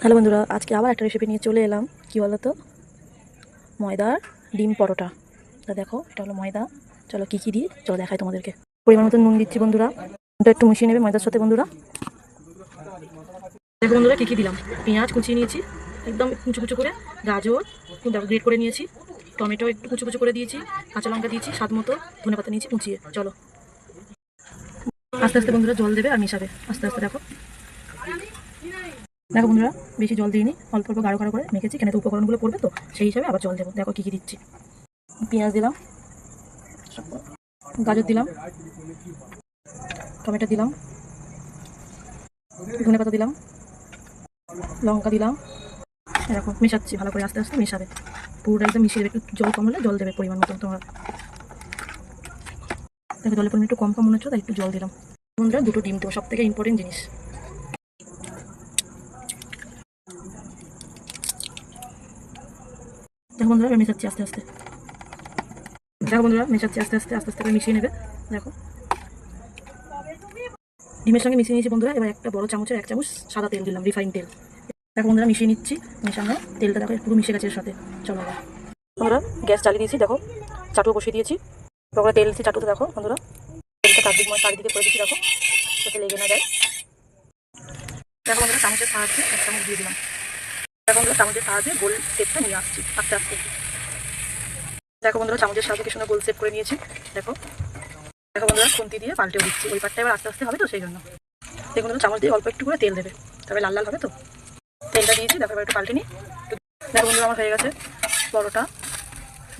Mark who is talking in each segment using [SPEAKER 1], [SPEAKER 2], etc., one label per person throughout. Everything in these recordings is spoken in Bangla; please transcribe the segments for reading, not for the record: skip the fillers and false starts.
[SPEAKER 1] হ্যালো বন্ধুরা, আজকে আবার একটা রেসিপি নিয়ে চলে এলাম। কি বলো তো, ময়দার ডিম পরোটা। তা দেখো, এটা হলো ময়দা। চলো কি কি দিই চলো দেখাই তোমাদেরকে। পরিমাণ মতো নুন দিচ্ছি বন্ধুরা, ওটা একটু মিশিয়ে নেবে ময়দার সাথে বন্ধুরা। দেখো বন্ধুরা কি কি দিলাম। পেঁয়াজ কুচিয়ে নিয়েছি একদম কুচু কুচু করে, গাজর গ্রেট করে নিয়েছি, টমেটো একটু কুচু কুচু করে দিয়েছি, কাঁচা লঙ্কা দিয়েছি স্বাদ মতো, ধনেপাতা নিয়েছি কুচিয়ে। চলো আস্তে আস্তে বন্ধুরা জল দেবে আর মিশাবে আস্তে আস্তে। দেখো দেখো বন্ধুরা, বেশি জল দিইনি, অল্প অল্প গাঢ় গাঢ় করে মেখেছি, কেন তো উপকরণগুলো পড়বে তো সেই হিসাবে আবার জল দেবো। দেখো কী কী দিচ্ছি। পেঁয়াজ দিলাম, গাজর দিলাম, টমেটো দিলাম, ধনেপাতা দিলাম, লঙ্কা দিলাম। এরকম মেশাচ্ছি ভালো করে, আস্তে আস্তে মেশাবে পুরোটা, একদম মিশিয়ে দেবে। একটু জল কম হলে জল দেবে পরিমাণ মতো তোমরা। দেখো জলের পরিমাণ একটু কম কম মনে হচ্ছে, তাই একটু জল দিলাম। বন্ধুরা দুটো ডিম দেবো, সব থেকে ইম্পর্টেন্ট জিনিস। দেখো বন্ধুরা এবার মেশাচ্ছি আস্তে আস্তে। দেখো বন্ধুরা মেশাচ্ছি আস্তে আস্তে, আস্তে আস্তে করে মিশিয়ে নেবে। দেখো ডিমের সঙ্গে মিশিয়ে নিয়েছি বন্ধুরা। এবার একটা বড় চামচের 1 চামচ সাদা তেল দিলাম, রিফাইন তেল। দেখো বন্ধুরা মিশিয়ে নিচ্ছি, মেশানো তেলটা দেখো পুরো মিশে গেছে এর সাথে। চলো আবার বন্ধুরা গ্যাস চালিয়ে দিয়েছি, দেখো চাটু বসিয়ে দিয়েছি। তারপরে তেল দিচ্ছি চাটুতে। দেখো বন্ধুরা তেলটা চারিদিকে করে দিচ্ছি, দেখো যাতে লেগে না যায়। দেখো বন্ধুরা চামচের সাহায্যে 1 চামচ দিয়ে দিলাম। দেখো বন্ধুরা চামচের সাহায্যে গোল শেপটা নিয়ে আসছি আস্তে আস্তে। দেখো বন্ধুরা চামচের সাহায্যে কি সুন্দর গোল শেপ করে নিয়েছি। দেখো দেখো বন্ধুরা খুন্তি দিয়ে পাল্টেও দিচ্ছি, ওই পাটটা এবার আস্তে আস্তে হবে তো সেই জন্য। দেখুন বন্ধুরা চামচ দিয়ে অল্প একটু করে তেল দেবে, তবে লাল লাল হবে তো। তেলটা দিয়েছি, দেখো এবার একটু পাল্টে নিই। দেখো বন্ধুরা আমার হয়ে গেছে পরোটা,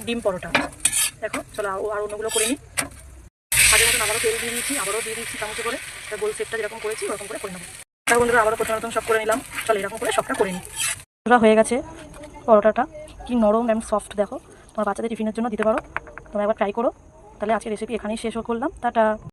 [SPEAKER 1] ডিম পরোটা। দেখো চলো আর অন্যগুলো করে নিই। আগের মতন আবারও তেল দিয়ে দিয়েছি, আবারও দিয়ে দিচ্ছি চামচে করে। গোল শেপটা যেরকম করেছি ওরকম করে নেবো। দেখো বন্ধুরা আবারও প্রথম প্রথম সব করে নিলাম। চলো এরকম করে সবটা করে নিই। বন্ধুরা হয়ে গেছে পরোটাটা, কি নরম এবং সফট। দেখো তোমার বাচ্চাদের টিফিনের জন্য দিতে পারো, তোমরা একবার ট্রাই করো। তাহলে আজকে রেসিপি এখানেই শেষ করলাম। টাটা।